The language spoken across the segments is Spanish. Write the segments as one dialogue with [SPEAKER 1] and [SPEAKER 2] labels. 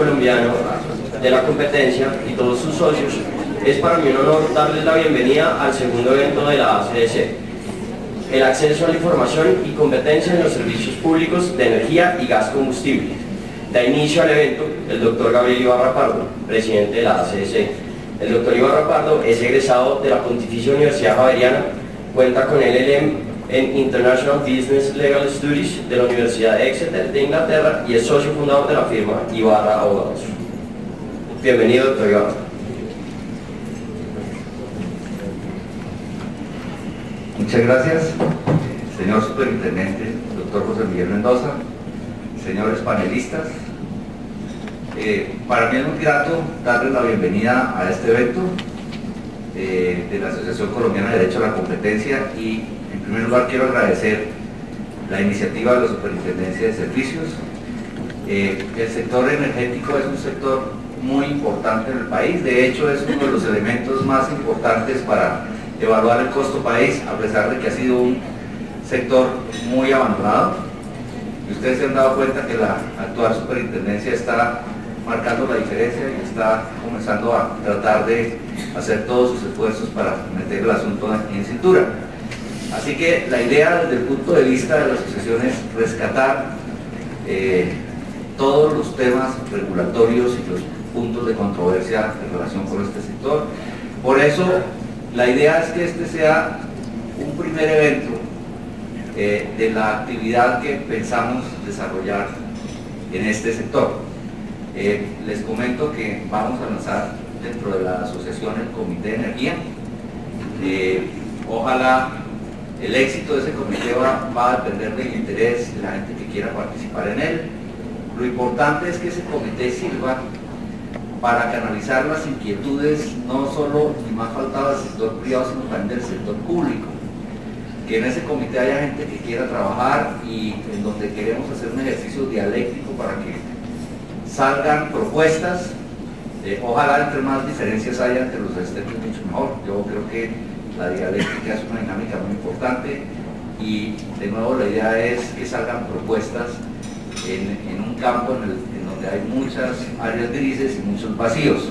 [SPEAKER 1] Colombiano de la Competencia y todos sus socios, es para mí un honor darles la bienvenida al segundo evento de la ACDC, el acceso a la información y competencia en los servicios públicos de energía y gas combustible. Da inicio al evento el doctor Gabriel Ibarra Pardo, presidente de la ACDC. El doctor Ibarra Pardo es egresado de la Pontificia Universidad Javeriana, cuenta con LLM en International Business Legal Studies de la Universidad de Exeter de Inglaterra y es socio fundador de la firma Ibarra Abogados. Bienvenido, doctor Ibarra.
[SPEAKER 2] Muchas gracias, señor superintendente, doctor José Miguel Mendoza, señores panelistas. Para mí es muy grato darles la bienvenida a este evento de la Asociación Colombiana de Derecho a la Competencia y en primer lugar quiero agradecer la iniciativa de la Superintendencia de Servicios. El sector energético es un sector muy importante en el país, de hecho es uno de los elementos más importantes para evaluar el costo país, a pesar de que ha sido un sector muy abandonado. Y ustedes se han dado cuenta que la actual superintendencia está marcando la diferencia y está comenzando a tratar de hacer todos sus esfuerzos para meter el asunto en cintura. Así que la idea desde el punto de vista de la asociación es rescatar todos los temas regulatorios y los puntos de controversia en relación con este sector. Por eso la idea es que este sea un primer evento de la actividad que pensamos desarrollar en este sector. Les comento que vamos a lanzar dentro de la asociación el Comité de Energía. Ojalá el éxito de ese comité va a depender del interés de la gente que quiera participar en él. Lo importante es que ese comité sirva para canalizar las inquietudes no solo, ni más faltaba, del sector privado, sino también del sector público. Que en ese comité haya gente que quiera trabajar y en donde queremos hacer un ejercicio dialéctico para que salgan propuestas. Ojalá entre más diferencias haya entre los asistentes mucho mejor. Yo creo que la dialéctica es una dinámica muy importante y de nuevo la idea es que salgan propuestas en un campo en donde hay muchas áreas grises y muchos vacíos.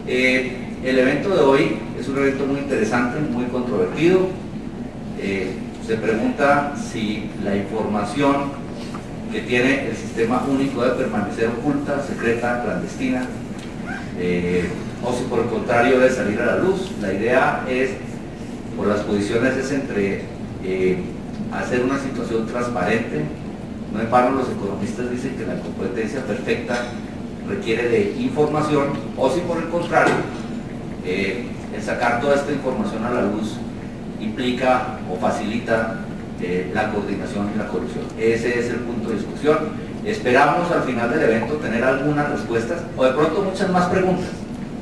[SPEAKER 2] El evento de hoy es un evento muy interesante, muy controvertido. Se pregunta si la información que tiene el sistema único debe permanecer oculta, secreta, clandestina, o si por el contrario debe salir a la luz. La idea es, por las posiciones, es entre hacer una situación transparente. No en vano los economistas dicen que la competencia perfecta requiere de información, o si por el contrario, el sacar toda esta información a la luz implica o facilita la coordinación y la corrupción. Ese es el punto de discusión. Esperamos al final del evento tener algunas respuestas o de pronto muchas más preguntas.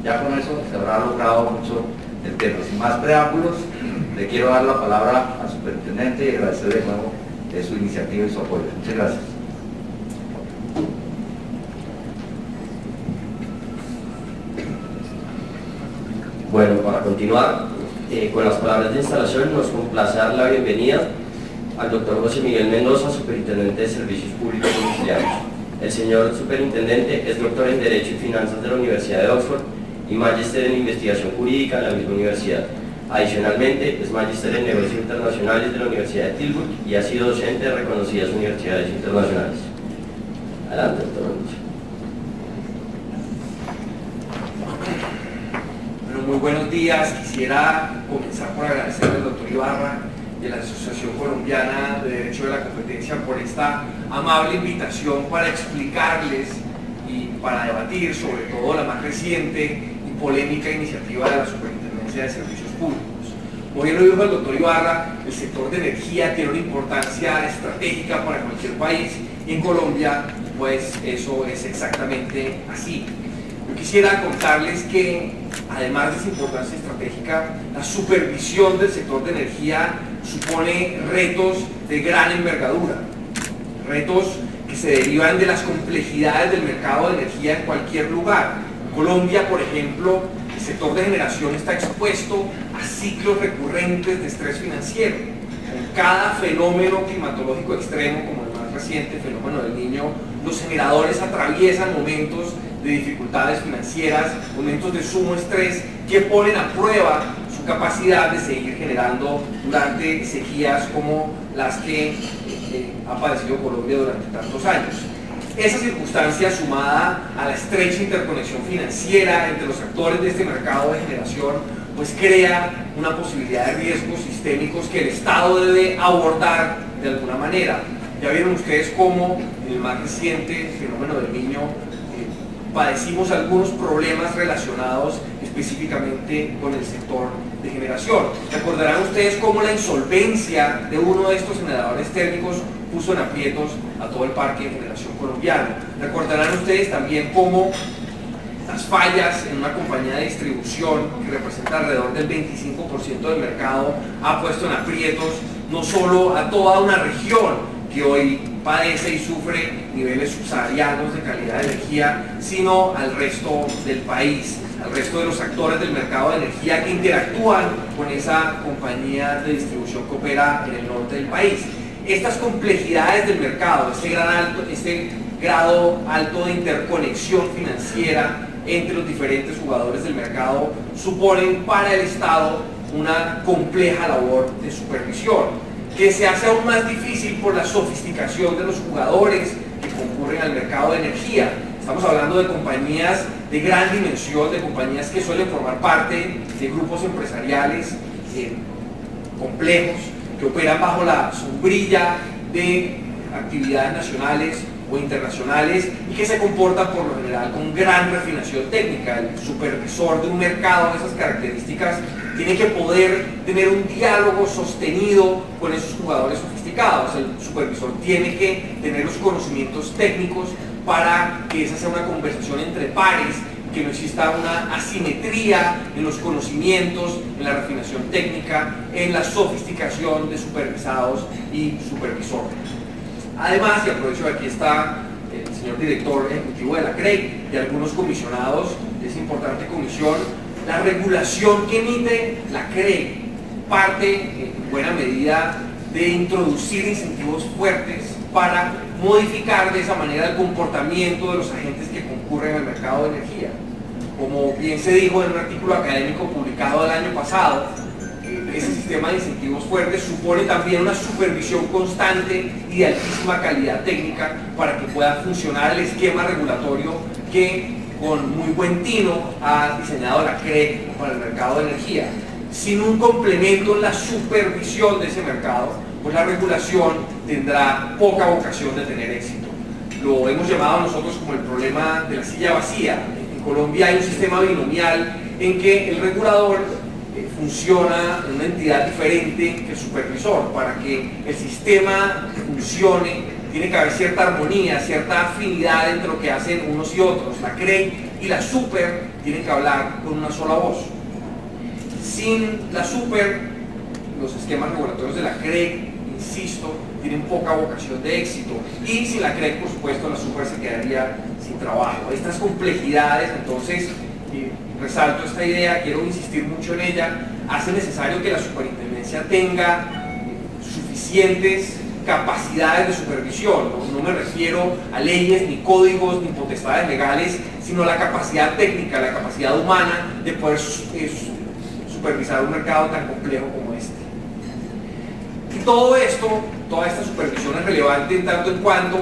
[SPEAKER 2] Ya con eso se habrá logrado mucho el tema. Sin más preámbulos, le quiero dar la palabra al superintendente y agradecer de nuevo su iniciativa y su apoyo. Muchas gracias.
[SPEAKER 1] Bueno, para continuar con las palabras de instalación, nos complace dar la bienvenida al doctor José Miguel Mendoza, superintendente de Servicios Públicos Domiciliarios. El señor superintendente es doctor en Derecho y Finanzas de la Universidad de Oxford y magíster en Investigación Jurídica en la misma universidad. Adicionalmente, es magíster en Negocios Internacionales de la Universidad de Tilburg y ha sido docente de reconocidas universidades internacionales. Adelante, doctor Mendoza.
[SPEAKER 3] Bueno, muy buenos días. Quisiera comenzar por agradecerle al doctor Ibarra de la Asociación Colombiana de Derecho de la Competencia por esta amable invitación para explicarles y para debatir sobre todo la más reciente y polémica iniciativa de la Superintendencia de Servicios Públicos. Como bien lo dijo el doctor Ibarra, el sector de energía tiene una importancia estratégica para cualquier país y en Colombia pues eso es exactamente así. Yo quisiera contarles que además de esa importancia estratégica, la supervisión del sector de energía supone retos de gran envergadura, retos que se derivan de las complejidades del mercado de energía en cualquier lugar. En Colombia, por ejemplo, el sector de generación está expuesto a ciclos recurrentes de estrés financiero, con cada fenómeno climatológico extremo, como el más reciente fenómeno del Niño, los generadores atraviesan momentos de dificultades financieras, momentos de sumo estrés que ponen a prueba su capacidad de seguir generando durante sequías como las que ha padecido Colombia durante tantos años. Esa circunstancia, sumada a la estrecha interconexión financiera entre los actores de este mercado de generación, pues crea una posibilidad de riesgos sistémicos que el Estado debe abordar de alguna manera. Ya vieron ustedes cómo en el más reciente fenómeno del Niño padecimos algunos problemas relacionados específicamente con el sector de generación. Recordarán ustedes cómo la insolvencia de uno de estos generadores térmicos puso en aprietos a todo el parque de generación colombiano. Recordarán ustedes también cómo las fallas en una compañía de distribución que representa alrededor del 25% del mercado ha puesto en aprietos no solo a toda una región que hoy padece y sufre niveles subsaharianos de calidad de energía, sino al resto del país, al resto de los actores del mercado de energía que interactúan con esa compañía de distribución que opera en el norte del país. Estas complejidades del mercado, este grado alto de interconexión financiera entre los diferentes jugadores del mercado, suponen para el Estado una compleja labor de supervisión, que se hace aún más difícil por la sofisticación de los jugadores que concurren al mercado de energía. Estamos hablando de compañías de gran dimensión, de compañías que suelen formar parte de grupos empresariales complejos, que operan bajo la sombrilla de actividades nacionales o internacionales y que se comportan por lo general con gran refinación técnica. El supervisor de un mercado de esas características tiene que poder tener un diálogo sostenido con esos jugadores sofisticados. El supervisor tiene que tener los conocimientos técnicos para que esa sea una conversación entre pares, que no exista una asimetría en los conocimientos, en la refinación técnica, en la sofisticación de supervisados y supervisores. Además, y aprovecho que aquí está el señor director ejecutivo de la CREC y algunos comisionados de esa importante comisión, la regulación que emite la CREC parte en buena medida de introducir incentivos fuertes para modificar de esa manera el comportamiento de los agentes que concurren al mercado de energía. Como bien se dijo en un artículo académico publicado el año pasado, ese sistema de incentivos fuertes supone también una supervisión constante y de altísima calidad técnica para que pueda funcionar el esquema regulatorio que con muy buen tino ha diseñado la CREC para el mercado de energía. Sin un complemento en la supervisión de ese mercado, pues la regulación tendrá poca vocación de tener éxito. Lo hemos llamado nosotros como el problema de la silla vacía. En Colombia hay un sistema binomial en que el regulador funciona en una entidad diferente que el supervisor. Para que el sistema funcione, tiene que haber cierta armonía, cierta afinidad entre lo que hacen unos y otros. La CREC y la super tienen que hablar con una sola voz. Sin la super, los esquemas regulatorios de la CREC, insisto, tienen poca vocación de éxito. Y sin la CREC, por supuesto, la super se quedaría sin trabajo. Estas complejidades, entonces, resalto esta idea, quiero insistir mucho en ella, hace necesario que la superintendencia tenga suficientes capacidades de supervisión. No me refiero a leyes, ni códigos, ni potestades legales, sino a la capacidad técnica, la capacidad humana de poder supervisar un mercado tan complejo como este. Y todo esto, toda esta supervisión es relevante en tanto en cuanto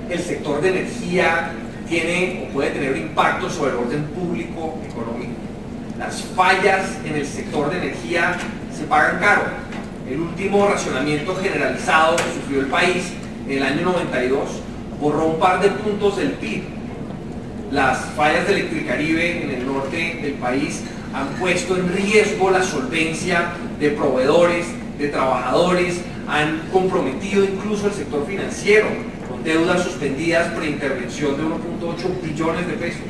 [SPEAKER 3] el sector de energía tiene o puede tener un impacto sobre el orden público económico. Las fallas en el sector de energía se pagan caro. El último racionamiento generalizado que sufrió el país en el año 92 borró un par de puntos del PIB. Las fallas de Electricaribe en el norte del país han puesto en riesgo la solvencia de proveedores, de trabajadores, han comprometido incluso el sector financiero con deudas suspendidas por intervención de 1.8 billones de pesos.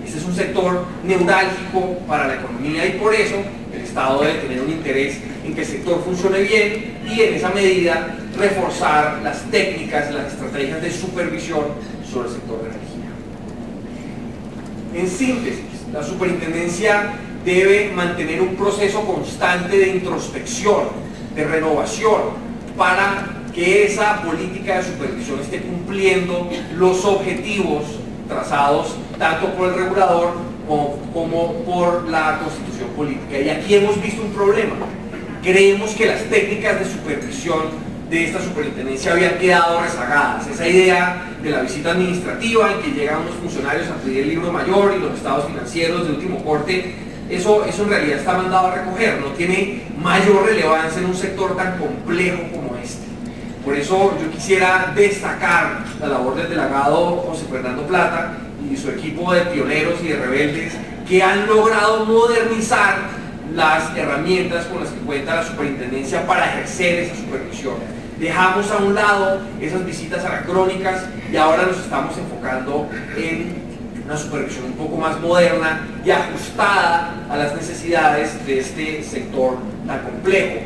[SPEAKER 3] Este es un sector neurálgico para la economía y por eso el Estado debe tener un interés en que el sector funcione bien y en esa medida reforzar las técnicas, las estrategias de supervisión sobre el sector de energía. En síntesis, la superintendencia debe mantener un proceso constante de introspección, de renovación, para que esa política de supervisión esté cumpliendo los objetivos trazados tanto por el regulador como por la Constitución política. Y aquí hemos visto un problema. Creemos que las técnicas de supervisión de esta superintendencia habían quedado rezagadas. Esa idea de la visita administrativa en que llegan unos funcionarios a pedir el libro mayor y los estados financieros de último corte, eso en realidad está mandado a recoger, no tiene mayor relevancia en un sector tan complejo como este. Por eso yo quisiera destacar la labor del delegado José Fernando Plata y su equipo de pioneros y de rebeldes que han logrado modernizar las herramientas con las que cuenta la superintendencia para ejercer esa supervisión. Dejamos a un lado esas visitas anacrónicas y ahora nos estamos enfocando en una supervisión un poco más moderna y ajustada a las necesidades de este sector tan complejo.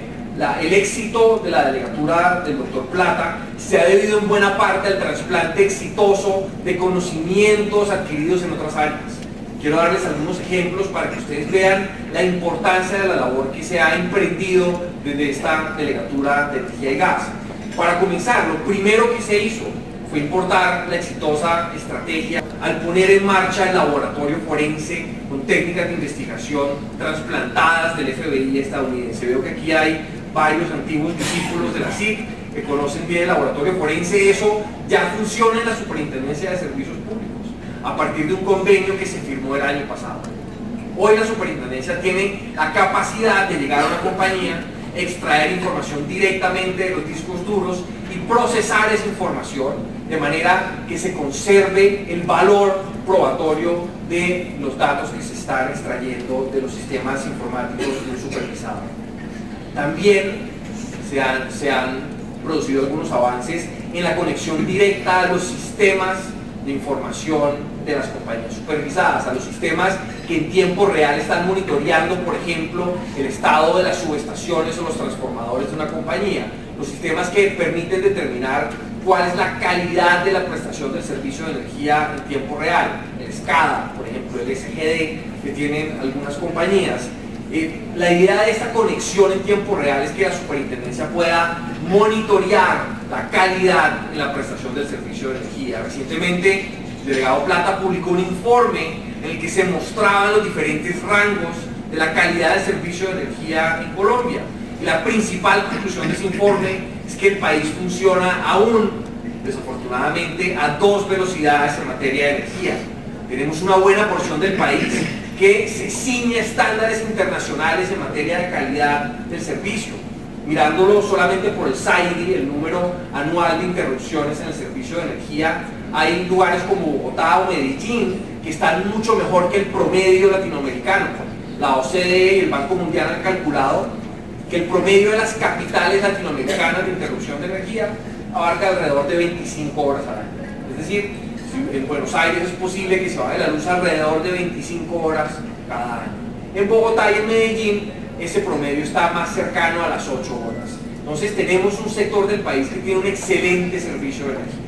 [SPEAKER 3] El éxito de la delegatura del doctor Plata se ha debido en buena parte al trasplante exitoso de conocimientos adquiridos en otras áreas. Quiero darles algunos ejemplos para que ustedes vean la importancia de la labor que se ha emprendido desde esta delegatura de energía y gas. Para comenzar, lo primero que se hizo fue importar la exitosa estrategia al poner en marcha el laboratorio forense con técnicas de investigación trasplantadas del FBI estadounidense. Veo que aquí hay varios antiguos discípulos de la SIC que conocen bien el laboratorio forense. Eso ya funciona en la Superintendencia de Servicios Públicos a partir de un convenio que se firmó el año pasado. Hoy la superintendencia tiene la capacidad de llegar a una compañía, extraer información directamente de los discos duros y procesar esa información de manera que se conserve el valor probatorio de los datos que se están extrayendo de los sistemas informáticos muy supervisados. También se han producido algunos avances en la conexión directa a los sistemas de información de las compañías supervisadas, a los sistemas que en tiempo real están monitoreando, por ejemplo, el estado de las subestaciones o los transformadores de una compañía, los sistemas que permiten determinar cuál es la calidad de la prestación del servicio de energía en tiempo real, el SCADA, por ejemplo, el SGD que tienen algunas compañías. La idea de esta conexión en tiempo real es que la superintendencia pueda monitorear la calidad en la prestación del servicio de energía. Recientemente, el delegado Plata publicó un informe en el que se mostraban los diferentes rangos de la calidad del servicio de energía en Colombia. Y la principal conclusión de ese informe es que el país funciona aún, desafortunadamente, a 2 velocidades en materia de energía. Tenemos una buena porción del país que se ciñe a estándares internacionales en materia de calidad del servicio. Mirándolo solamente por el SAIDI, el número anual de interrupciones en el servicio de energía, hay lugares como Bogotá o Medellín que están mucho mejor que el promedio latinoamericano. La OCDE y el Banco Mundial han calculado que el promedio de las capitales latinoamericanas de interrupción de energía abarca alrededor de 25 horas al año. Es decir, en Buenos Aires es posible que se vaya la luz alrededor de 25 horas cada año. En Bogotá y en Medellín ese promedio está más cercano a las 8 horas. Entonces tenemos un sector del país que tiene un excelente servicio de energía.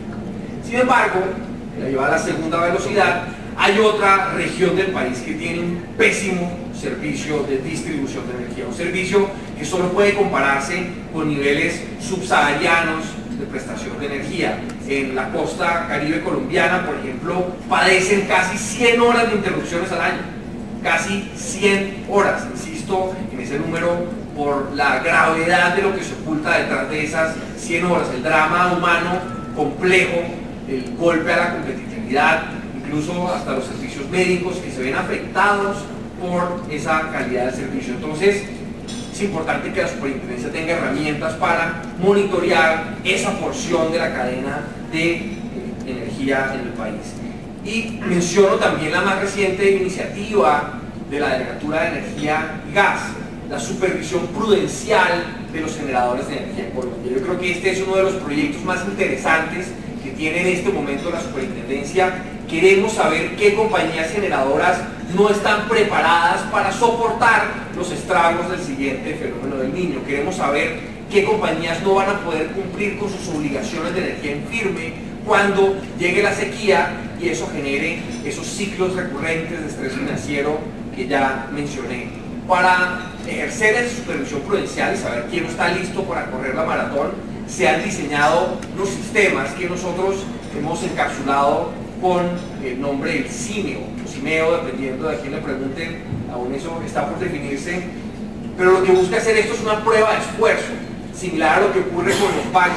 [SPEAKER 3] Sin embargo, la lleva a la segunda velocidad, hay otra región del país que tiene un pésimo servicio de distribución de energía, un servicio que solo puede compararse con niveles subsaharianos de prestación de energía. En la costa caribe colombiana, por ejemplo, padecen casi 100 horas de interrupciones al año. Casi 100 horas, insisto en ese número por la gravedad de lo que se oculta detrás de esas 100 horas, el drama humano complejo, el golpe a la competitividad, incluso hasta los servicios médicos que se ven afectados por esa calidad del servicio. Entonces, es importante que la superintendencia tenga herramientas para monitorear esa porción de la cadena de energía en el país. Y menciono también la más reciente iniciativa de la Delegatura de Energía y Gas, la supervisión prudencial de los generadores de energía en Colombia. Yo creo que este es uno de los proyectos más interesantes que tiene en este momento la superintendencia. Queremos saber qué compañías generadoras no están preparadas para soportar los estragos del siguiente fenómeno del Niño. Queremos saber qué compañías no van a poder cumplir con sus obligaciones de energía en firme cuando llegue la sequía y eso genere esos ciclos recurrentes de estrés financiero que ya mencioné. Para ejercer esa supervisión prudencial y saber quién no está listo para correr la maratón, se han diseñado unos sistemas que nosotros hemos encapsulado con el nombre del CIMEO, o CIMEO, dependiendo de a quién le pregunten, aún eso está por definirse, pero lo que busca hacer esto es una prueba de esfuerzo, similar a lo que ocurre con los bancos.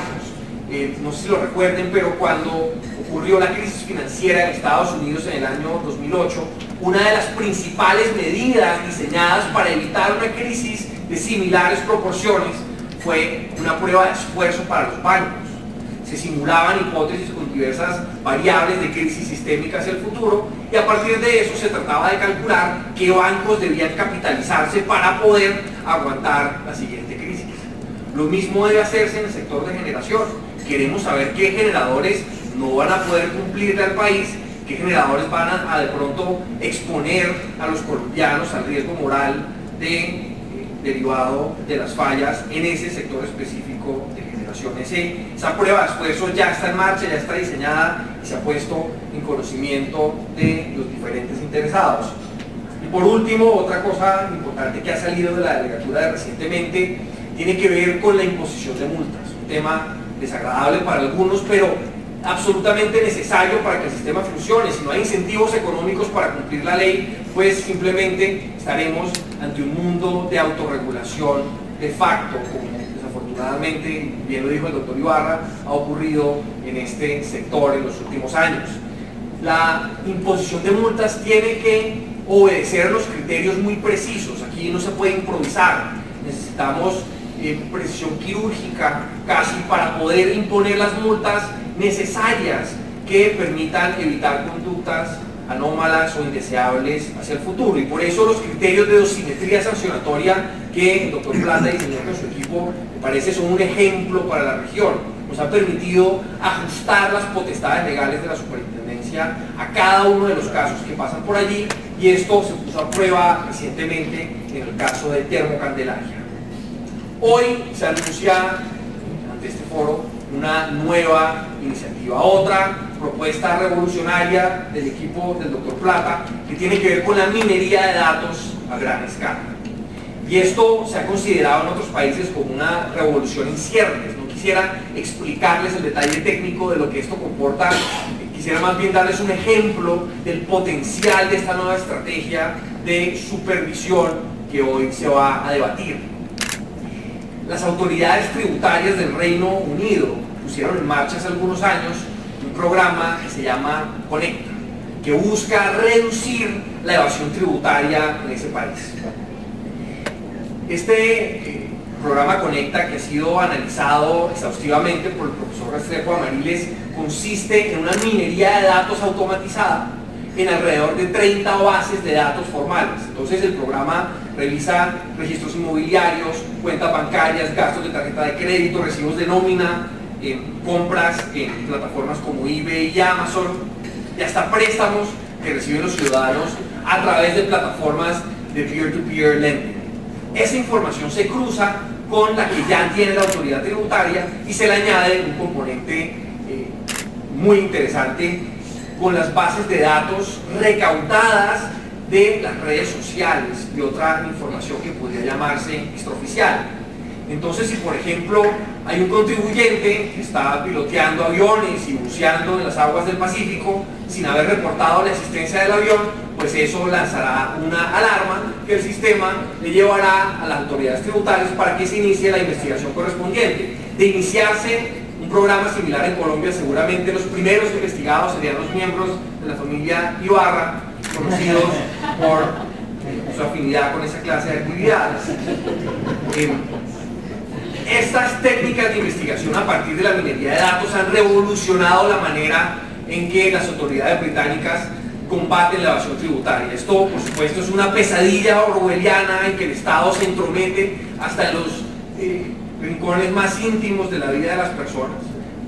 [SPEAKER 3] No sé si lo recuerden, pero cuando ocurrió la crisis financiera en Estados Unidos en el año 2008, una de las principales medidas diseñadas para evitar una crisis de similares proporciones fue una prueba de esfuerzo para los bancos. Se simulaban hipótesis con diversas variables de crisis sistémica hacia el futuro y a partir de eso se trataba de calcular qué bancos debían capitalizarse para poder aguantar la siguiente crisis. Lo mismo debe hacerse en el sector de generación. Queremos saber qué generadores no van a poder cumplirle al país, qué generadores van a de pronto exponer a los colombianos al riesgo moral derivado de las fallas en ese sector específico de generación. Esa prueba de esfuerzo ya está en marcha, ya está diseñada y se ha puesto en conocimiento de los diferentes interesados. Y por último, otra cosa importante que ha salido de la delegatura de recientemente tiene que ver con la imposición de multas, un tema desagradable para algunos, pero absolutamente necesario para que el sistema funcione. Si no hay incentivos económicos para cumplir la ley, pues simplemente estaremos ante un mundo de autorregulación de facto, como desafortunadamente, bien lo dijo el doctor Ibarra, ha ocurrido en este sector en los últimos años. La imposición de multas tiene que obedecer los criterios muy precisos. Aquí no se puede improvisar, necesitamos precisión quirúrgica casi para poder imponer las multas necesarias que permitan evitar conductas anómalas o indeseables hacia el futuro, y por eso los criterios de dosimetría sancionatoria que el doctor Plata diseñó con su equipo me parece son un ejemplo para la región. Nos ha permitido ajustar las potestades legales de la superintendencia a cada uno de los casos que pasan por allí, y esto se puso a prueba recientemente en el caso de Termocandelaria. Hoy se anuncia ante este foro una nueva iniciativa, otra propuesta revolucionaria del equipo del doctor Plata, que tiene que ver con la minería de datos a gran escala. Y esto se ha considerado en otros países como una revolución en ciernes. No quisiera explicarles el detalle técnico de lo que esto comporta, quisiera más bien darles un ejemplo del potencial de esta nueva estrategia de supervisión que hoy se va a debatir. Las autoridades tributarias del Reino Unido pusieron en marcha hace algunos años un programa que se llama Conecta, que busca reducir la evasión tributaria en ese país. Este programa Conecta, que ha sido analizado exhaustivamente por el profesor Restrepo Amariles, consiste en una minería de datos automatizada en alrededor de 30 bases de datos formales. Entonces el programa revisa registros inmobiliarios, cuentas bancarias, gastos de tarjeta de crédito, recibos de nómina, compras en plataformas como eBay y Amazon, y hasta préstamos que reciben los ciudadanos a través de plataformas de peer-to-peer lending. Esa información se cruza con la que ya tiene la autoridad tributaria y se le añade un componente muy interesante con las bases de datos recaudadas de las redes sociales y otra información que podría llamarse extraoficial. Entonces, si por ejemplo hay un contribuyente que está piloteando aviones y buceando en las aguas del Pacífico sin haber reportado la existencia del avión, pues eso lanzará una alarma que el sistema le llevará a las autoridades tributarias para que se inicie la investigación correspondiente. De iniciarse un programa similar en Colombia, seguramente los primeros investigados serían los miembros de la familia Ibarra, conocidos por su afinidad con esa clase de actividades. Estas técnicas de investigación a partir de la minería de datos han revolucionado la manera en que las autoridades británicas combaten la evasión tributaria. Esto, por supuesto, es una pesadilla orwelliana en que el Estado se entromete hasta en los rincones más íntimos de la vida de las personas,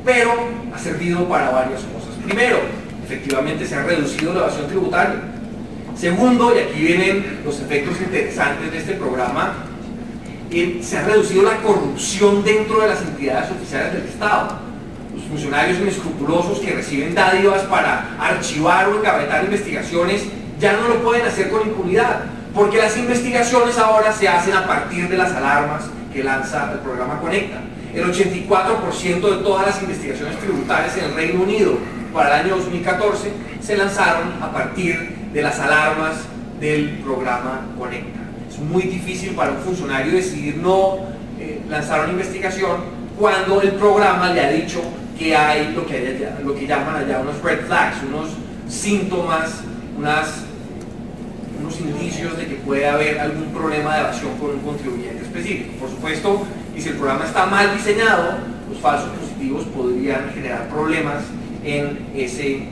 [SPEAKER 3] pero ha servido para varias cosas. Primero, efectivamente se ha reducido la evasión tributaria. Segundo, y aquí vienen los efectos interesantes de este programa, se ha reducido la corrupción dentro de las entidades oficiales del Estado. Los funcionarios inescrupulosos que reciben dádivas para archivar o engavetar investigaciones ya no lo pueden hacer con impunidad, porque las investigaciones ahora se hacen a partir de las alarmas que lanza el programa Conecta. el 84% de todas las investigaciones tributarias en el Reino Unido para el año 2014 se lanzaron a partir de las alarmas del programa Conecta. Es muy difícil para un funcionario decidir no lanzar una investigación cuando el programa le ha dicho que hay lo que llaman allá unos red flags, unos síntomas, unos indicios de que puede haber algún problema de evasión con un contribuyente específico. Por supuesto, y si el programa está mal diseñado, los falsos positivos podrían generar problemas en ese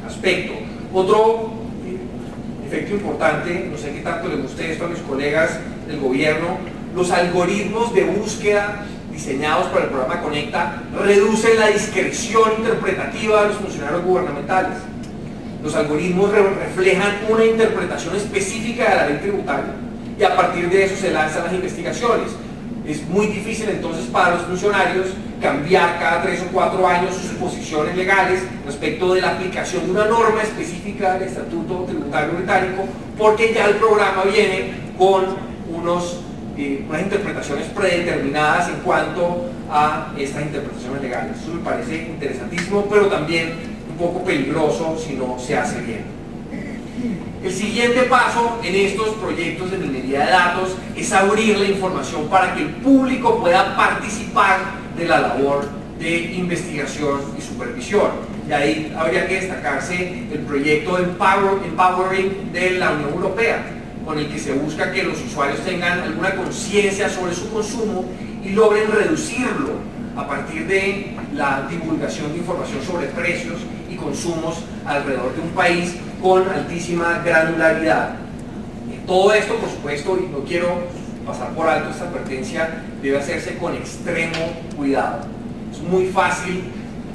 [SPEAKER 3] aspecto. Otro efecto importante, no sé qué tanto les guste esto a mis colegas del gobierno, los algoritmos de búsqueda diseñados para el programa Conecta reducen la discreción interpretativa de los funcionarios gubernamentales. Los algoritmos reflejan una interpretación específica de la ley tributaria y a partir de eso se lanzan las investigaciones. Es muy difícil entonces para los funcionarios cambiar cada 3 o 4 años sus posiciones legales respecto de la aplicación de una norma específica del Estatuto Tributario Británico, porque ya el programa viene con unas interpretaciones predeterminadas en cuanto a estas interpretaciones legales. Eso me parece interesantísimo, pero también un poco peligroso si no se hace bien. El siguiente paso en estos proyectos de minería de datos es abrir la información para que el público pueda participar de la labor de investigación y supervisión. Y ahí habría que destacarse el proyecto Empowering de la Unión Europea, con el que se busca que los usuarios tengan alguna conciencia sobre su consumo y logren reducirlo a partir de la divulgación de información sobre precios y consumos alrededor de un país con altísima granularidad. Todo esto, por supuesto, y no quiero pasar por alto esta advertencia, debe hacerse con extremo cuidado. Es muy fácil,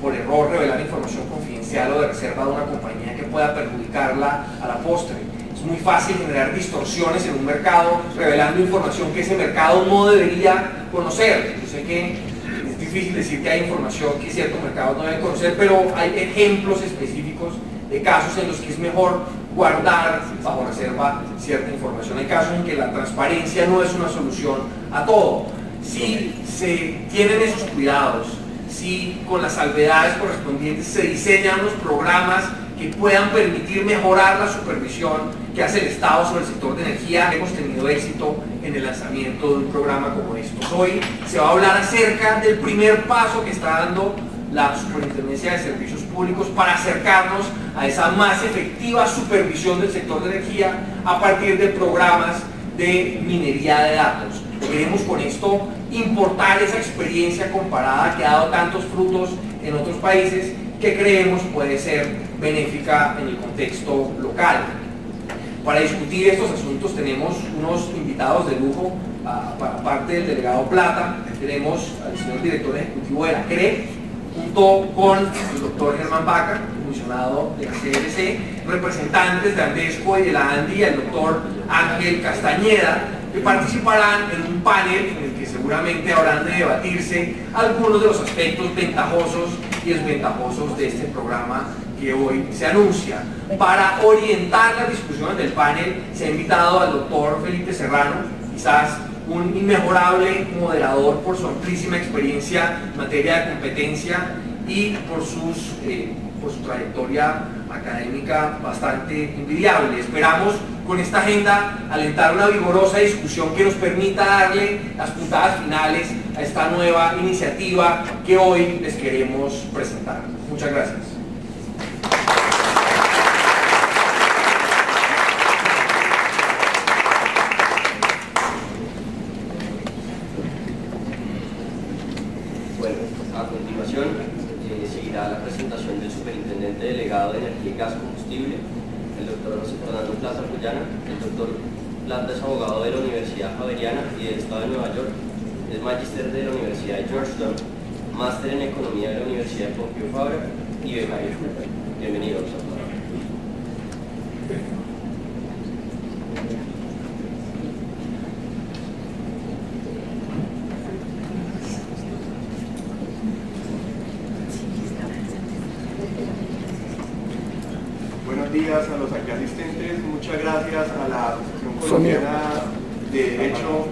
[SPEAKER 3] por error, revelar información confidencial o de reserva de una compañía que pueda perjudicarla a la postre. Es muy fácil generar distorsiones en un mercado revelando información que ese mercado no debería conocer. Yo sé que es difícil decir que hay información que ciertos mercados no deben conocer, pero hay ejemplos específicos de casos en los que es mejor guardar bajo reserva cierta información. Hay casos en que la transparencia no es una solución a todo. Si se tienen esos cuidados, si con las salvedades correspondientes se diseñan unos programas que puedan permitir mejorar la supervisión que hace el Estado sobre el sector de energía, hemos tenido éxito en el lanzamiento de un programa como estos. Hoy se va a hablar acerca del primer paso que está dando la Superintendencia de Servicios Públicos para acercarnos a esa más efectiva supervisión del sector de energía a partir de programas de minería de datos. Queremos con esto importar esa experiencia comparada que ha dado tantos frutos en otros países que creemos puede ser benéfica en el contexto local. Para discutir estos asuntos tenemos unos invitados de lujo, para parte del delegado Plata, tenemos al señor director ejecutivo de la CRE, junto con el doctor Germán Vaca, comisionado de la CLC, representantes de Andesco y de la ANDI, y el doctor Ángel Castañeda, que participarán en un panel en el que seguramente habrán de debatirse algunos de los aspectos ventajosos y desventajosos de este programa que hoy se anuncia. Para orientar las discusiones del panel se ha invitado al doctor Felipe Serrano, quizás un inmejorable moderador por su amplísima experiencia en materia de competencia y por su trayectoria académica bastante envidiable. Esperamos con esta agenda alentar una vigorosa discusión que nos permita darle las puntadas finales a esta nueva iniciativa que hoy les queremos presentar. Muchas gracias.
[SPEAKER 1] A continuación, seguirá la presentación del superintendente delegado de Energía y Gas Combustible, el doctor José Fernando Plata Puyana. El doctor Plata es abogado de la Universidad Javeriana y del Estado de Nueva York, es magíster de la Universidad de Georgetown, máster en Economía de la Universidad de Pompeu Fabra y becario. Bienvenido, doctor.
[SPEAKER 4] Días a los aquí asistentes, muchas gracias a la Asociación Colombiana de Derecho.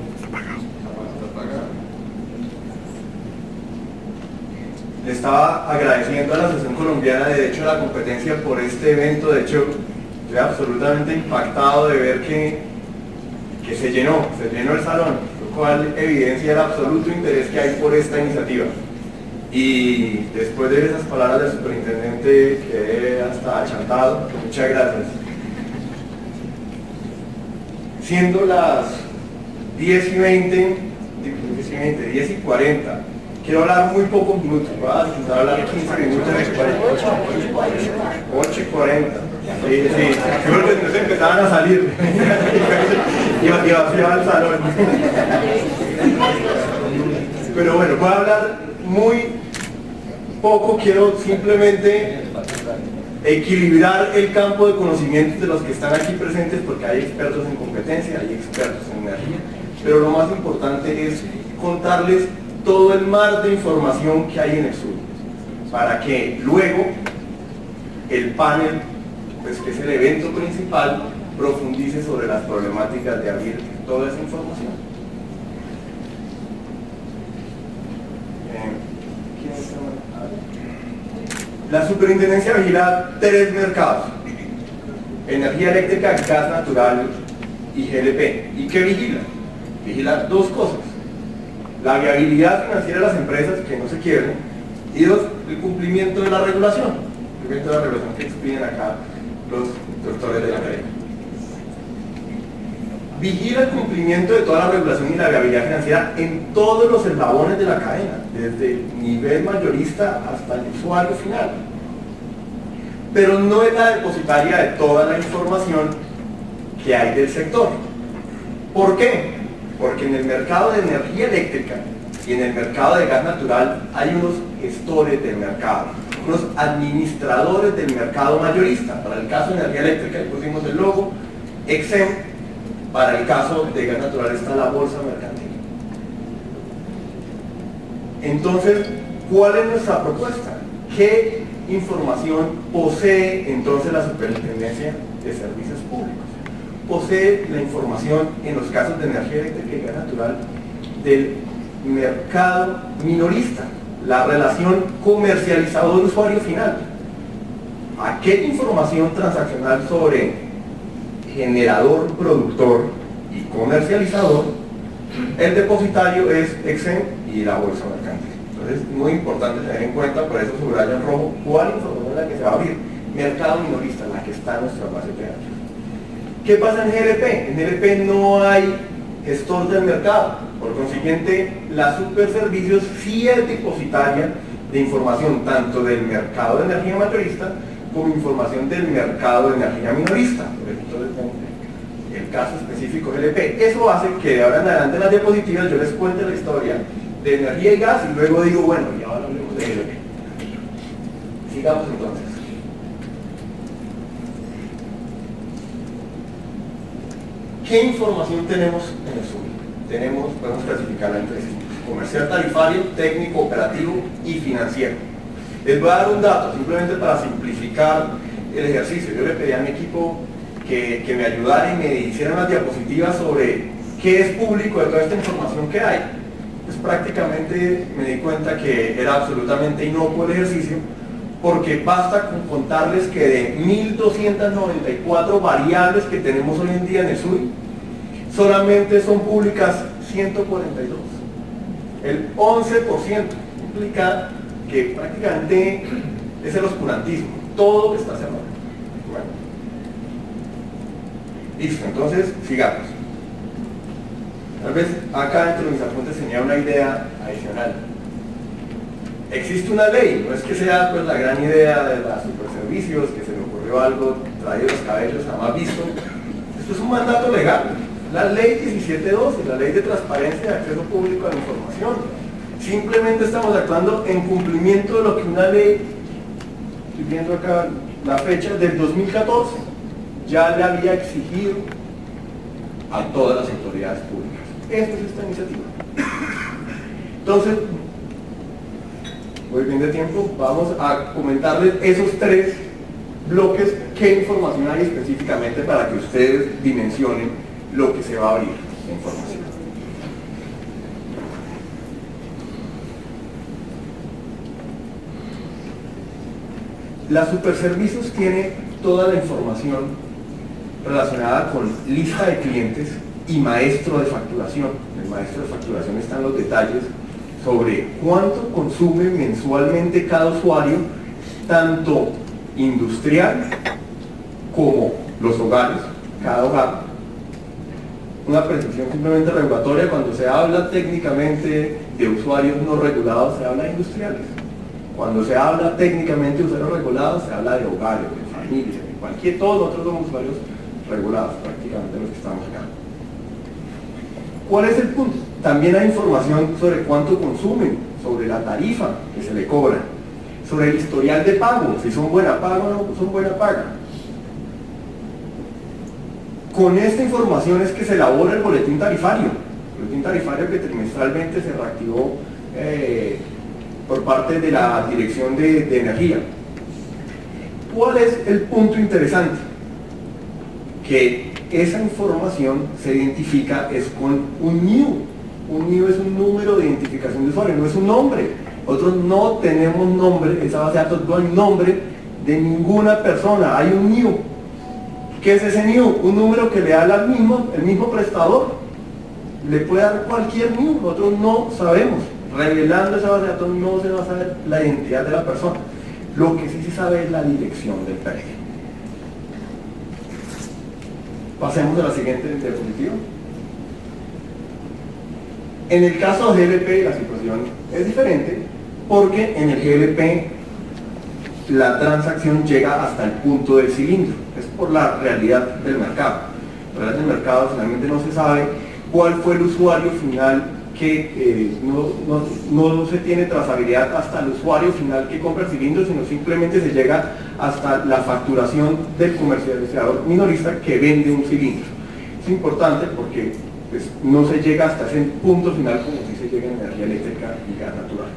[SPEAKER 4] le estaba agradeciendo a la Asociación Colombiana de Derecho a la Competencia por este evento. De hecho, estoy absolutamente impactado de ver que se llenó el salón, lo cual evidencia el absoluto interés que hay por esta iniciativa. Y después de esas palabras del superintendente quedé hasta achantado. Muchas gracias. Siendo las 10:20, 10:40, quiero hablar muy pocos minutos, voy a intentar hablar 15 minutos, 8:40. Sí, seguro que no se empezaban a salir y vaciaba el salón. Pero bueno, voy a hablar muy poco, quiero simplemente equilibrar el campo de conocimientos de los que están aquí presentes, porque hay expertos en competencia, hay expertos en energía, pero lo más importante es contarles todo el mar de información que hay en el sur, para que luego el panel, pues que es el evento principal, profundice sobre las problemáticas de abrir toda esa información. La superintendencia vigila 3 mercados: energía eléctrica, gas natural y GLP. ¿Y qué vigila? Vigila 2 cosas: la viabilidad financiera de las empresas, que no se quiebren, y 2, el cumplimiento de la regulación. El cumplimiento de la regulación que explican acá los doctores de la academia. Vigila el cumplimiento de toda la regulación y la viabilidad financiera en todos los eslabones de la cadena, desde el nivel mayorista hasta el usuario final. Pero no es la depositaria de toda la información que hay del sector. ¿Por qué? Porque en el mercado de energía eléctrica y en el mercado de gas natural hay unos gestores del mercado, unos administradores del mercado mayorista. Para el caso de energía eléctrica, ahí pusimos el logo, EXEM. Para el caso de gas natural está la bolsa mercantil. Entonces, ¿cuál es nuestra propuesta? ¿Qué información posee entonces la Superintendencia de Servicios Públicos? Posee la información en los casos de energía eléctrica y gas natural del mercado minorista, la relación comercializador-usuario final. Aquella información transaccional sobre generador, productor y comercializador, el depositario es EXEM y la bolsa mercantil. Entonces, muy importante tener en cuenta, por eso subrayo en rojo, cuál información es la que se va a abrir. Mercado minorista, la que está en nuestra base de datos. ¿Qué pasa en GLP? En GLP no hay gestor del mercado, por consiguiente, la Superservicios sí es depositaria de información tanto del mercado de energía mayorista como información del mercado de energía minorista. Entonces, el caso específico GLP. Eso hace que de ahora en adelante en las diapositivas yo les cuente la historia de energía y gas y luego digo, bueno, y ahora hablemos de GLP. Sigamos entonces. ¿Qué información tenemos en el sur? Podemos clasificarla en 3 tipos: comercial, tarifario, técnico, operativo y financiero. Les voy a dar un dato, simplemente para simplificar el ejercicio. Yo le pedí a mi equipo que me ayudara y me hiciera unas diapositivas sobre qué es público de toda esta información que hay. Pues prácticamente me di cuenta que era absolutamente inocuo el ejercicio, porque basta con contarles que de 1.294 variables que tenemos hoy en día en el SUI, solamente son públicas 142. El 11% implica que prácticamente es el oscurantismo, todo está cerrado. Bueno. Listo, entonces sigamos. Tal vez acá dentro de mis apuntes tenía una idea adicional. Existe una ley, no es que sea pues la gran idea de las superservicios, que se me ocurrió algo traído de los cabellos jamás visto. Esto es un mandato legal, la ley 1712, la ley de transparencia y acceso público a la información. Simplemente estamos actuando en cumplimiento de lo que una ley, estoy viendo acá la fecha del 2014, ya le había exigido a todas las autoridades públicas. Esta es esta iniciativa. Entonces, voy bien de tiempo, vamos a comentarles esos 3 bloques, qué información hay específicamente para que ustedes dimensionen lo que se va a abrir de información. La Superservicios tiene toda la información relacionada con lista de clientes y maestro de facturación. En el maestro de facturación están los detalles sobre cuánto consume mensualmente cada usuario, tanto industrial como los hogares, cada hogar. Una precisión simplemente regulatoria: cuando se habla técnicamente de usuarios no regulados, se habla de industriales. Cuando se habla técnicamente de usuarios regulados, se habla de hogares, de familias, de todos nosotros somos usuarios regulados, prácticamente los que estamos acá. ¿Cuál es el punto? También hay información sobre cuánto consumen, sobre la tarifa que se le cobra, sobre el historial de pago, si son buena paga o no son buena paga. Con esta información es que se elabora el boletín tarifario que trimestralmente se reactivó por parte de la Dirección de Energía. ¿Cuál es el punto interesante? Que esa información se identifica es con un NIU. Un NIU es un número de identificación de usuario, no es un nombre. Nosotros no tenemos nombre, esa base de datos no hay nombre de ninguna persona, hay un NIU. ¿Qué es ese NIU? Un número que le da el mismo prestador. Le puede dar cualquier NIU, nosotros no sabemos. Revelando esa base de datos no se va a saber la identidad de la persona. Lo que sí se sabe es la dirección del predio. Pasemos a la siguiente diapositiva. En el caso de GLP la situación es diferente, porque en el GLP la transacción llega hasta el punto del cilindro. Es por la realidad del mercado. La realidad del mercado finalmente no se sabe cuál fue el usuario final, que no se tiene trazabilidad hasta el usuario final que compra el cilindro, sino simplemente se llega hasta la facturación del comercializador minorista que vende un cilindro. Es importante porque pues, no se llega hasta ese punto final como si se llega en energía eléctrica y gas natural.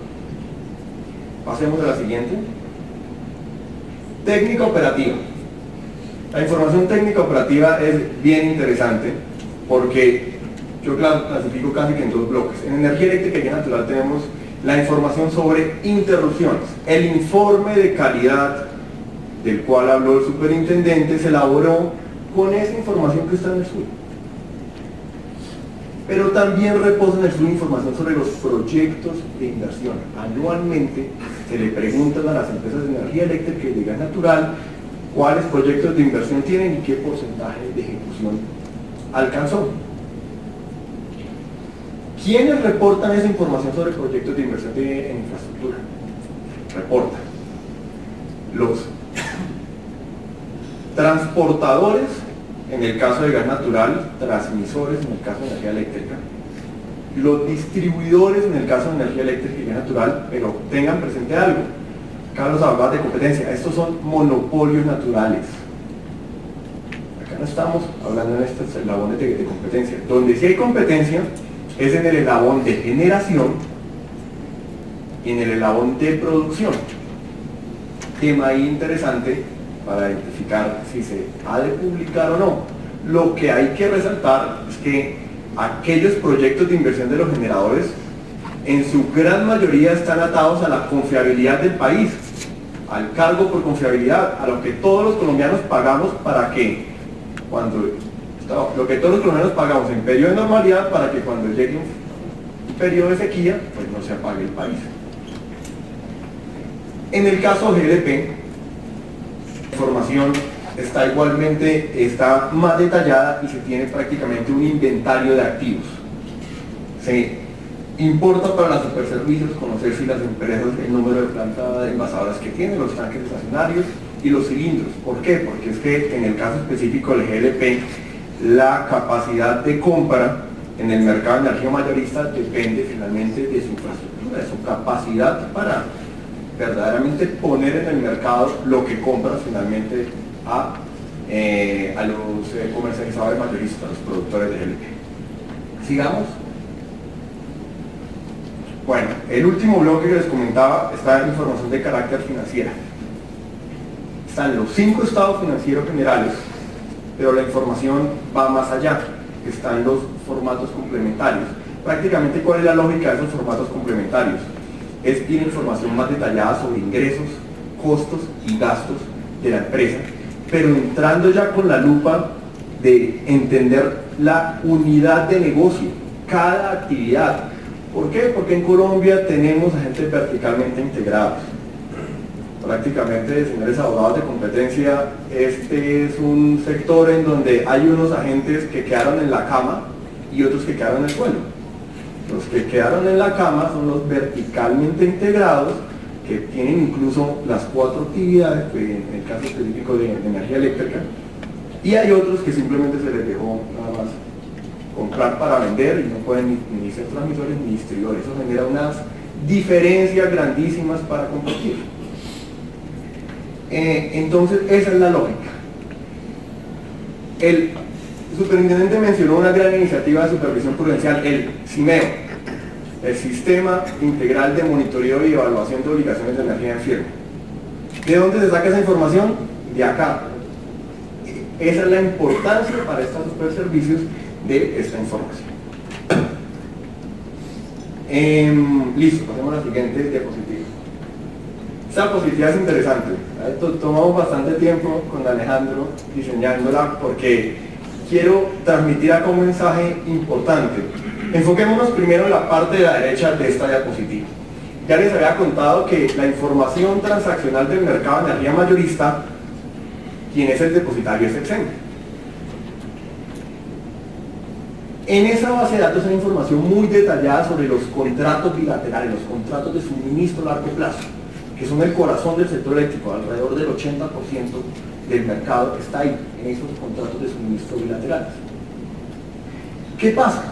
[SPEAKER 4] Pasemos a la siguiente. Técnica operativa. La información técnica operativa es bien interesante porque yo clasifico casi que en dos bloques. En energía eléctrica y gas natural tenemos la información sobre interrupciones. El informe de calidad del cual habló el superintendente se elaboró con esa información que está en el SUI. Pero también reposa en el SUI información sobre los proyectos de inversión. Anualmente se le preguntan a las empresas de energía eléctrica y de gas natural cuáles proyectos de inversión tienen y qué porcentaje de ejecución alcanzó. ¿Quiénes reportan esa información sobre proyectos de inversión en infraestructura? Reportan los transportadores, en el caso de gas natural, transmisores en el caso de energía eléctrica, los distribuidores en el caso de energía eléctrica y gas natural, pero tengan presente algo. Carlos hablaba de competencia, estos son monopolios naturales. Acá no estamos hablando en estos eslabones de competencia. Donde sí hay competencia es en el eslabón de generación y en el eslabón de producción. Tema ahí interesante para identificar si se ha de publicar o no. Lo que hay que resaltar es que aquellos proyectos de inversión de los generadores en su gran mayoría están atados a la confiabilidad del país, al cargo por confiabilidad, a lo que todos los colombianos pagamos para que pagamos en periodo de normalidad para que cuando llegue un periodo de sequía, pues no se apague el país. En el caso de GLP, la información está más detallada y se tiene prácticamente un inventario de activos. Se importa para las superservicios conocer si las empresas, el número de plantas envasadoras que tienen, los tanques estacionarios y los cilindros. ¿Por qué? Porque es que en el caso específico del GLP, la capacidad de compra en el mercado de energía mayorista depende finalmente de su infraestructura, de su capacidad para verdaderamente poner en el mercado lo que compra finalmente a los comercializadores mayoristas, a los productores de GLP. Sigamos. Bueno, el último bloque que les comentaba está en información de carácter financiera. Están los 5 estados financieros generales, pero la información va más allá. Están los formatos complementarios. Prácticamente, ¿cuál es la lógica de esos formatos complementarios? Es ir información más detallada sobre ingresos, costos y gastos de la empresa, pero entrando ya con la lupa de entender la unidad de negocio, cada actividad. ¿Por qué? Porque en Colombia tenemos agentes verticalmente integrados. Prácticamente, señores abogados de competencia, este es un sector en donde hay unos agentes que quedaron en la cama y otros que quedaron en el suelo. Los que quedaron en la cama son los verticalmente integrados, que tienen incluso las 4 actividades, en el caso específico de energía eléctrica, y hay otros que simplemente se les dejó nada más comprar para vender y no pueden ni ser transmisores ni distribuidores. Eso genera unas diferencias grandísimas para competir. Entonces, esa es la lógica. El superintendente mencionó una gran iniciativa de supervisión prudencial, el SIMEO, el Sistema Integral de Monitoreo y Evaluación de Obligaciones de Energía en Firme. ¿De dónde se saca esa información? De acá. Esa es la importancia para estos superservicios de esta información. Listo, pasemos a la siguiente diapositiva. Esta diapositiva es interesante. Tomamos bastante tiempo con Alejandro diseñándola porque quiero transmitir acá un mensaje importante. Enfoquémonos primero en la parte de la derecha de esta diapositiva. Ya les había contado que la información transaccional del mercado de energía mayorista, quien es el depositario es Exen. En esa base de datos hay información muy detallada sobre los contratos bilaterales, los contratos de suministro a largo plazo, que son el corazón del sector eléctrico. Alrededor del 80% del mercado está ahí, en esos contratos de suministro bilaterales. ¿Qué pasa?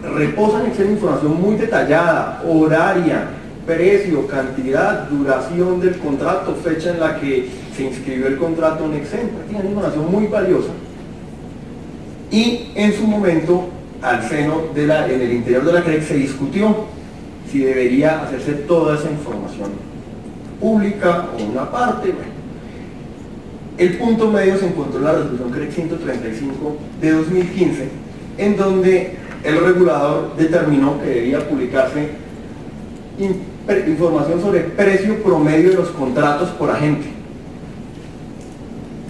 [SPEAKER 4] Reposan en Excel información muy detallada, horaria, precio, cantidad, duración del contrato, fecha en la que se inscribió el contrato en Excel. Tienen información muy valiosa. Y en su momento, en el interior de la CREC se discutió si debería hacerse toda esa información pública o una parte. Bueno, el punto medio se encontró en la resolución CREC 135 de 2015, en donde el regulador determinó que debía publicarse información sobre precio promedio de los contratos por agente,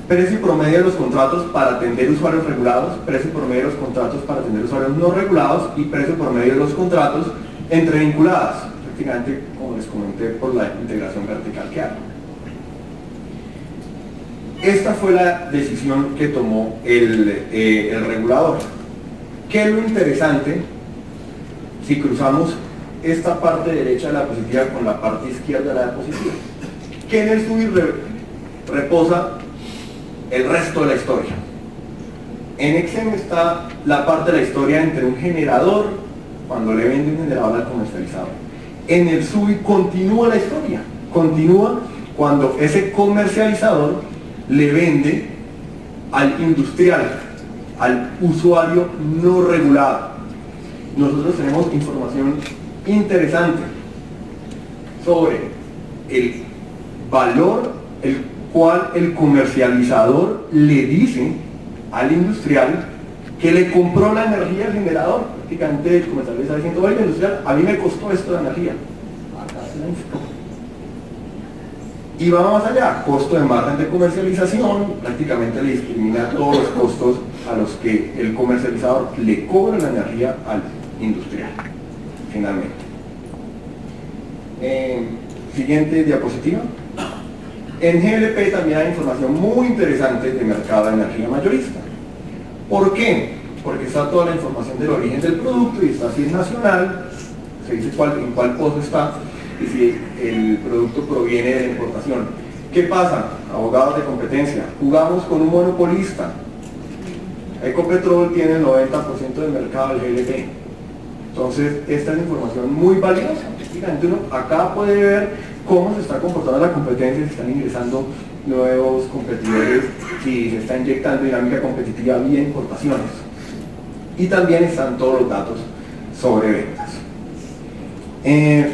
[SPEAKER 4] precio promedio de los contratos para atender usuarios regulados, precio promedio de los contratos para atender usuarios no regulados y precio promedio de los contratos entre vinculadas, prácticamente como les comenté por la integración vertical que hay. Esta fue la decisión que tomó el regulador. ¿Qué es lo interesante si cruzamos esta parte derecha de la diapositiva con la parte izquierda de la diapositiva? Que en el subir reposa el resto de la historia. En Excel está la parte de la historia entre un generador, cuando le vende un generador al comercializador. En el SUBI continúa la historia, continúa cuando ese comercializador le vende al industrial, al usuario no regulado. Nosotros tenemos información interesante sobre el valor el cual el comercializador le dice al industrial que le compró la energía al generador. Prácticamente el comercializador está diciendo: oye, industrial, a mí me costó esto de energía. Acá se la informa. Y va más allá, costo de margen de comercialización, prácticamente le discrimina todos los costos a los que el comercializador le cobra la energía al industrial, finalmente. Siguiente diapositiva. En GLP también hay información muy interesante de mercado de energía mayorista. ¿Por qué? Porque está toda la información del origen del producto y está si es nacional, se dice en cuál pozo está y si el producto proviene de la importación. ¿Qué pasa? Abogados de competencia, jugamos con un monopolista. Ecopetrol tiene el 90% del mercado del GLP. Entonces, esta es información muy valiosa. Fíjate, uno acá puede ver cómo se está comportando la competencia, si están ingresando nuevos competidores, si se está inyectando dinámica competitiva vía importaciones. Y también están todos los datos sobre ventas.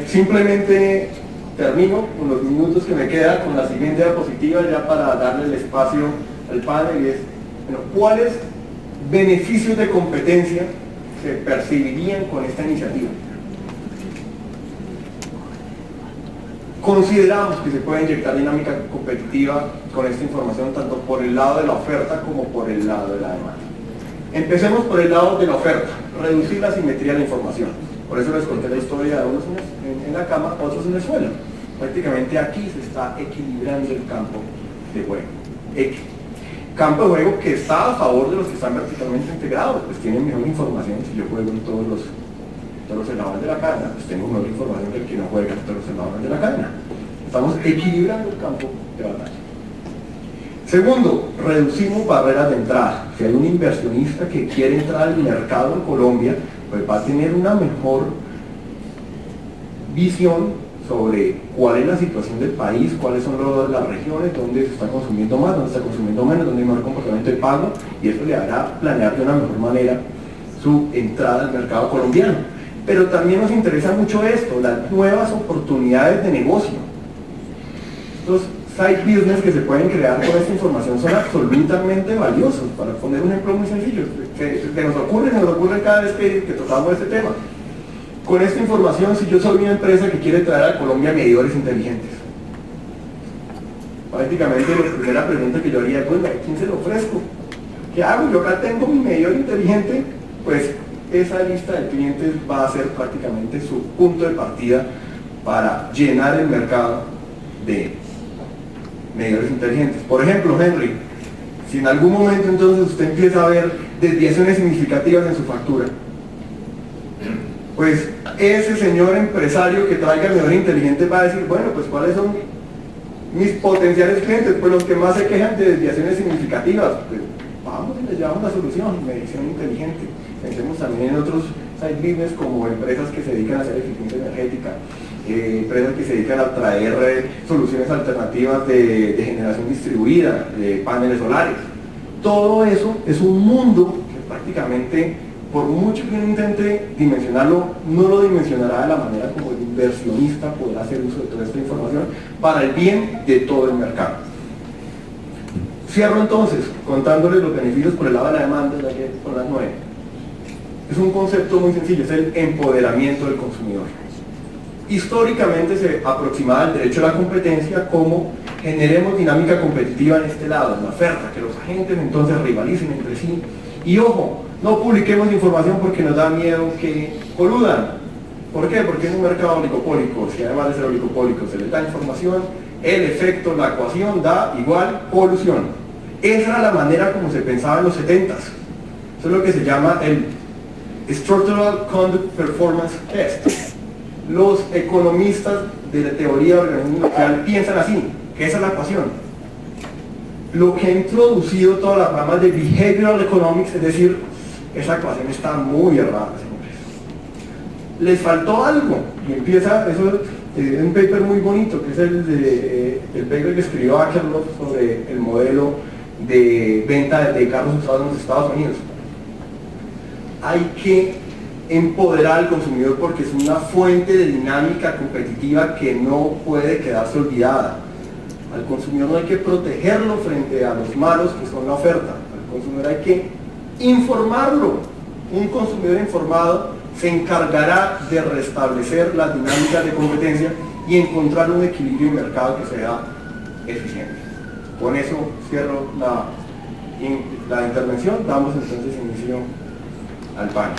[SPEAKER 4] Simplemente termino con los minutos que me quedan con la siguiente diapositiva ya para darle el espacio al panel, y es, bueno, ¿cuáles beneficios de competencia se percibirían con esta iniciativa? Consideramos que se puede inyectar dinámica competitiva con esta información tanto por el lado de la oferta como por el lado de la demanda. Empecemos por el lado de la oferta, reducir la simetría de la información. Por eso les conté la historia de unos en la cama, otros en el suelo. Prácticamente aquí se está equilibrando el campo de juego. Campo de juego que está a favor de los que están verticalmente integrados, pues tienen mejor información. Si yo juego en todos los eslabones de la cadena, pues tengo mejor información que el que no juega en todos los eslabones de la cadena. Estamos equilibrando el campo de batalla. Segundo, reducimos barreras de entrada. Si hay un inversionista que quiere entrar al mercado en Colombia, pues va a tener una mejor visión sobre cuál es la situación del país, cuáles son las regiones donde se está consumiendo más, donde se está consumiendo menos, donde hay mejor comportamiento de pago, y eso le hará planear de una mejor manera su entrada al mercado colombiano. Pero también nos interesa mucho esto, las nuevas oportunidades de negocio. Estos side business que se pueden crear con esta información son absolutamente valiosos. Para poner un ejemplo muy sencillo, que nos ocurre cada vez que tocamos este tema. Con esta información, si yo soy una empresa que quiere traer a Colombia medidores inteligentes, prácticamente la primera pregunta que yo haría es, bueno, ¿a quién se lo ofrezco? ¿Qué hago? Yo acá tengo mi medidor inteligente, pues esa lista de clientes va a ser prácticamente su punto de partida para llenar el mercado de medidores inteligentes. Por ejemplo, Henry, si en algún momento entonces usted empieza a ver desviaciones significativas en su factura, pues ese señor empresario que traiga el medidor inteligente va a decir, bueno, pues ¿cuáles son mis potenciales clientes? Pues los que más se quejan de desviaciones significativas. Pues vamos y les llevamos la solución, medición inteligente. Pensemos también en otros side business como empresas que se dedican a hacer eficiencia energética, empresas que se dedican a traer soluciones alternativas de generación distribuida, de paneles solares. Todo eso es un mundo que prácticamente, por mucho que uno intente dimensionarlo, no lo dimensionará de la manera como el inversionista podrá hacer uso de toda esta información para el bien de todo el mercado. Cierro entonces contándoles los beneficios por el lado de la demanda, ya que son las 9. Es un concepto muy sencillo, es el empoderamiento del consumidor. Históricamente se aproximaba al derecho a la competencia como generemos dinámica competitiva en este lado, en la oferta, que los agentes entonces rivalicen entre sí. Y ojo, no publiquemos información porque nos da miedo que coludan. ¿Por qué? Porque es un mercado oligopólico. Si además de ser oligopólico se les da información, el efecto, la ecuación da igual colusión. Esa era la manera como se pensaba en los 70s. Eso es lo que se llama el Structural Conduct Performance Test. Los economistas de la teoría de organismo industrial piensan así, que esa es la ecuación. Lo que ha introducido todas las ramas de Behavioral Economics, es decir, esa ecuación está muy errada, señores. Les faltó algo, y empieza, eso es un paper muy bonito, que es el paper que escribió Akerlof sobre el modelo de venta de carros usados en los Estados Unidos. Hay que empoderar al consumidor porque es una fuente de dinámica competitiva que no puede quedarse olvidada. Al consumidor no hay que protegerlo frente a los malos que son la oferta. Al consumidor hay que informarlo. Un consumidor informado se encargará de restablecer las dinámicas de competencia y encontrar un equilibrio en mercado que sea eficiente. Con eso cierro la intervención. Damos entonces inicio al panel.